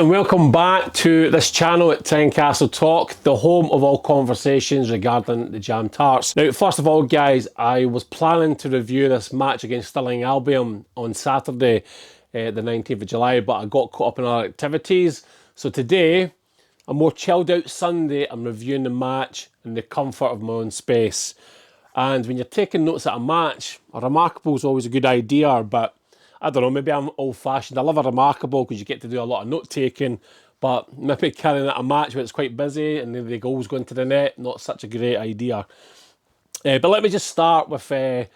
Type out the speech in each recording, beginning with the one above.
And welcome back to this channel at Tynecastle Talk, the home of all conversations regarding the Jam Tarts. Now, first of all, guys, I was planning to review this match against Stirling Albion on Saturday, the 19th of July, but I got caught up in other activities. So today, a more chilled out Sunday, I'm reviewing the match in the comfort of my own space. And when you're taking notes at a match, a remarkable is always a good idea, but I don't know, maybe I'm old-fashioned. I love a remarkable because you get to do a lot of note-taking, but maybe carrying out a match where it's quite busy and then the goals go into the net, not such a great idea. But let me just start with a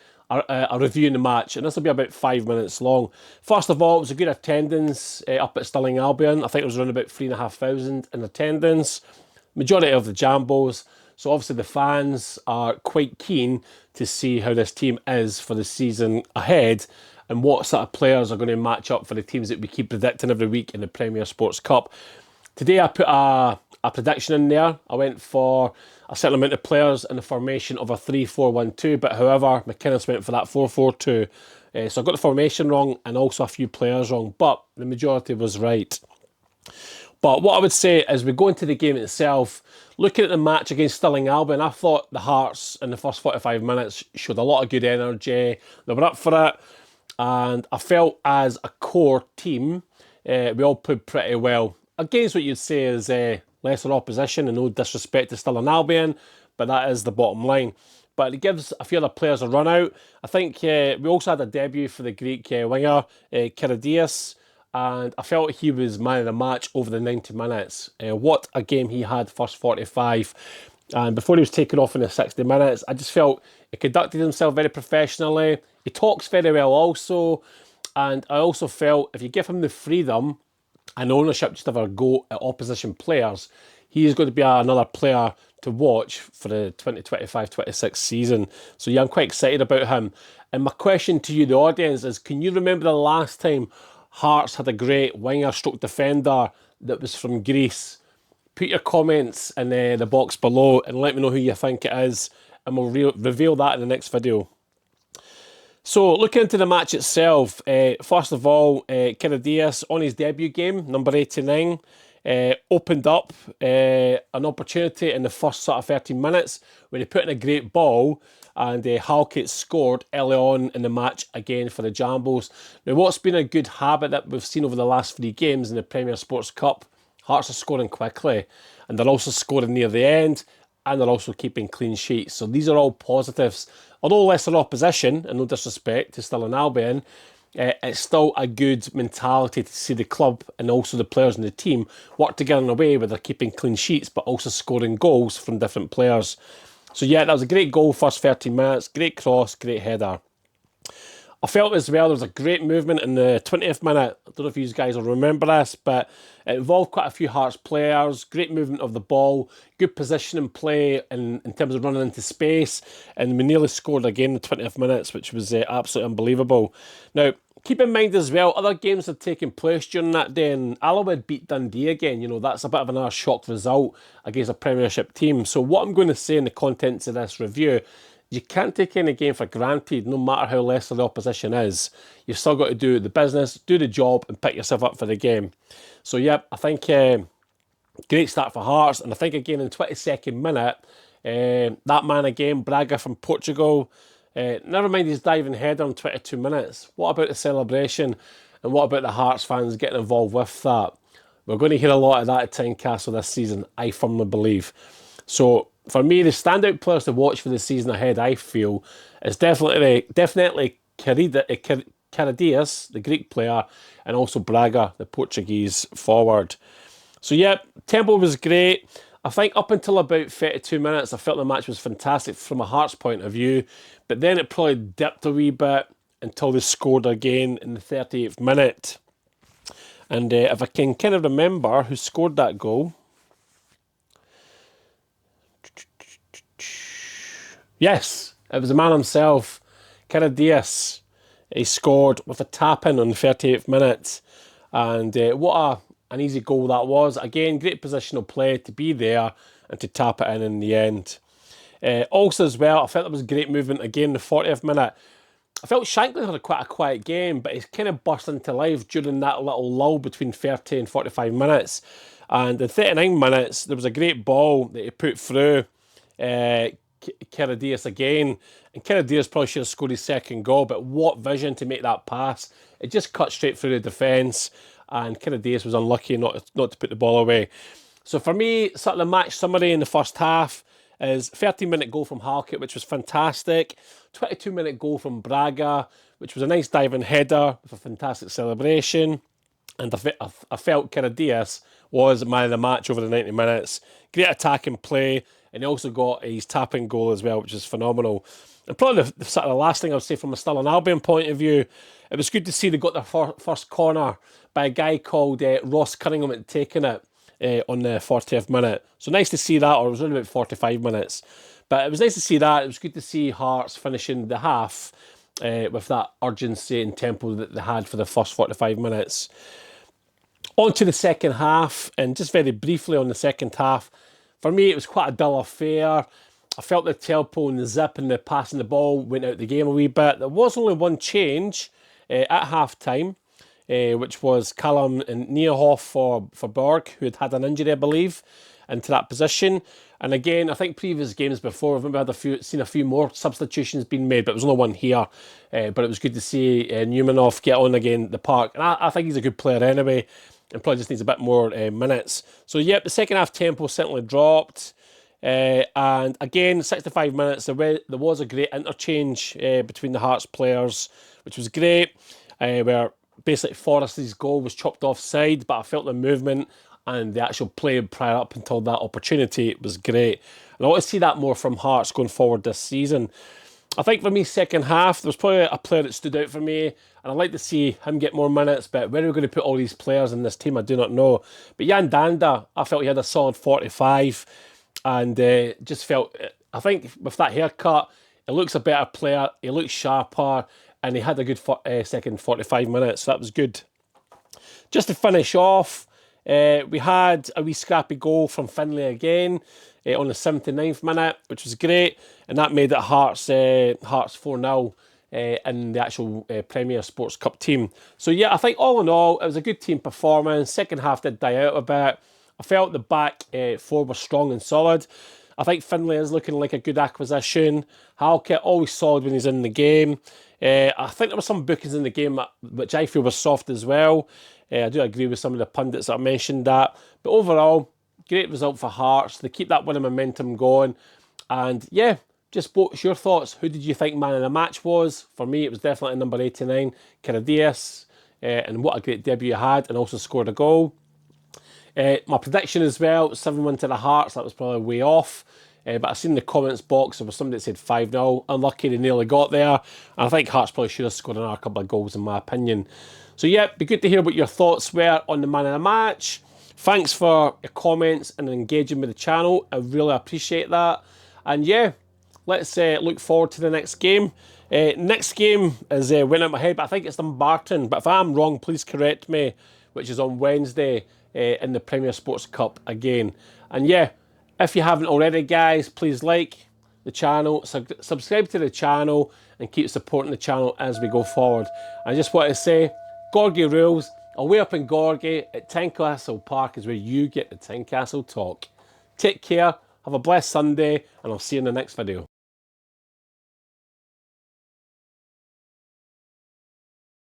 review in the match, and this will be about 5 minutes long. First of all, it was a good attendance up at Stirling Albion. I think it was around about 3,500 in attendance. Majority of the Jambos. So obviously the fans are quite keen to see how this team is for the season ahead and what sort of players are going to match up for the teams that we keep predicting every week in the Premier Sports Cup. Today I put a prediction in there. I went for a certain amount of players in the formation of a 3-4-1-2, but however, McInnes went for that 4-4-2. So I got the formation wrong and also a few players wrong, but the majority was right. But what I would say as we go into the game itself, looking at the match against Stirling Albion, I thought the Hearts in the first 45 minutes showed a lot of good energy. They were up for it. And I felt as a core team, we all played pretty well. Against what you'd say is lesser opposition, and no disrespect to Stirling Albion, but that is the bottom line. But it gives a few other players a run out. I think we also had a debut for the Greek winger, Kyziridis, and I felt he was man of the match over the 90 minutes. What a game he had first 45. And before he was taken off in the 60 minutes, I just felt he conducted himself very professionally. He talks very well also. And I also felt if you give him the freedom and ownership just to have a go at opposition players, he is going to be another player to watch for the 2025-26 season. So yeah, I'm quite excited about him. And my question to you, the audience, is can you remember the last time Hearts had a great winger stroke defender that was from Greece? Put your comments in the box below and let me know who you think it is, and we'll reveal that in the next video. So, looking into the match itself, first of all, Karidis on his debut game, number 89, opened up an opportunity in the first sort of 13 minutes when he put in a great ball, and Halkett scored early on in the match again for the Jambos. Now, what's been a good habit that we've seen over the last 3 games in the Premier Sports Cup, Hearts are scoring quickly, and they're also scoring near the end, and they're also keeping clean sheets. So these are all positives. Although lesser opposition, and no disrespect to Stirling Albion, it's still a good mentality to see the club and also the players in the team work together in a way where they're keeping clean sheets, but also scoring goals from different players. So yeah, that was a great goal first 13 minutes, great cross, great header. I felt as well there was a great movement in the 20th minute. I don't know if you guys will remember this, but it involved quite a few Hearts players. Great movement of the ball, good position in play in terms of running into space, and we nearly scored again in the 20th minutes, which was absolutely unbelievable. Now, keep in mind as well, other games had taken place during that day, and Allowood beat Dundee again. You know, that's a bit of another shock result against a Premiership team. So what I'm going to say in the contents of this review, you can't take any game for granted, no matter how lesser the opposition is. You've still got to do the business, do the job, and pick yourself up for the game. So, yeah, I think great start for Hearts. And I think, again, in the 22nd minute, that man again, Braga from Portugal, never mind his diving header in 22 minutes. What about the celebration? And what about the Hearts fans getting involved with that? We're going to hear a lot of that at Tynecastle this season, I firmly believe. So, for me, the standout players to watch for the season ahead, I feel, is definitely Kyziridis, the Greek player, and also Braga, the Portuguese forward. So, yeah, tempo was great. I think up until about 32 minutes, I felt the match was fantastic from a Hearts point of view, but then it probably dipped a wee bit until they scored again in the 38th minute. And if I can kind of remember who scored that goal. Yes, it was the man himself, Karidis. He scored with a tap-in on the 38th minute. And what an easy goal that was. Again, great positional play to be there and to tap it in the end. Also as well, I felt there was great movement again in the 40th minute. I felt Shankly had quite a quiet game, but he's kind of burst into life during that little lull between 30 and 45 minutes. And in 39 minutes, there was a great ball that he put through Kyziridis again. And Kyziridis probably should have scored his second goal, but what vision to make that pass. It just cut straight through the defence, and Kyziridis was unlucky not to put the ball away. So for me, sort of the match summary in the first half is 13-minute goal from Halkett, which was fantastic. 22-minute goal from Braga, which was a nice diving header with a fantastic celebration. And I felt Karidis was man of the match over the 90 minutes. Great attacking play, and he also got his tapping goal as well, which is phenomenal. And probably the sort of the last thing I would say from a Stirling Albion point of view, it was good to see they got their first corner by a guy called Ross Cunningham at taking it on the 40th minute. So nice to see that, or it was only about 45 minutes. But it was nice to see that. It was good to see Hearts finishing the half with that urgency and tempo that they had for the first 45 minutes. On to the second half, and just very briefly on the second half, for me it was quite a dull affair. I felt the tempo and the zip and the passing the ball went out the game a wee bit. There was only one change at half-time, which was Callum and Niehoff for Berg, who had an injury, I believe, into that position. And again, I think previous games before, I've maybe seen a few more substitutions being made, but there was only one here. But it was good to see Newmanoff get on again at the park. And I think he's a good player anyway, and probably just needs a bit more minutes. So, yep, the second half tempo certainly dropped. And again, 65 minutes, there was a great interchange between the Hearts players, which was great, where basically Forrest's goal was chopped offside, but I felt the movement and the actual play prior up until that opportunity was great. And I want to see that more from Hearts going forward this season. I think for me, second half, there was probably a player that stood out for me, and I'd like to see him get more minutes, but where are we going to put all these players in this team, I do not know. But Jan Danda, I felt he had a solid 45, and just felt, I think with that haircut, he looks a better player, he looks sharper, and he had a good second 45 minutes, so that was good. Just to finish off, we had a wee scrappy goal from Findlay again on the 79th minute, which was great, and that made it Hearts 4-0 in the actual Premier Sports Cup team. So yeah, I think all in all, it was a good team performance. Second half did die out a bit. I felt the back four was strong and solid. I think Findlay is looking like a good acquisition. Halkett, always solid when he's in the game. I think there were some bookings in the game which I feel was soft as well. I do agree with some of the pundits that I mentioned that. But overall, great result for Hearts. They keep that winning momentum going. And yeah, just what's your thoughts? Who did you think man of the match was? For me, it was definitely number 89, Karidis. And what a great debut he had, and also scored a goal. My prediction as well, 7-1 to the Hearts. That was probably way off. But I've seen in the comments box, there was somebody that said 5-0. Unlucky they nearly got there. And I think Hearts probably should have scored another couple of goals in my opinion. So yeah, be good to hear what your thoughts were on the man of the match. Thanks for your comments and engaging with the channel. I really appreciate that. And yeah, let's look forward to the next game. Next game is went out my head, but I think it's Dumbarton. But if I'm wrong, please correct me, which is on Wednesday in the Premier Sports Cup again. And yeah, if you haven't already, guys, please like the channel, subscribe to the channel, and keep supporting the channel as we go forward. I just want to say, Gorgie rules. Away up in Gorgie at Tynecastle Park is where you get the Tynecastle talk. Take care, have a blessed Sunday, and I'll see you in the next video.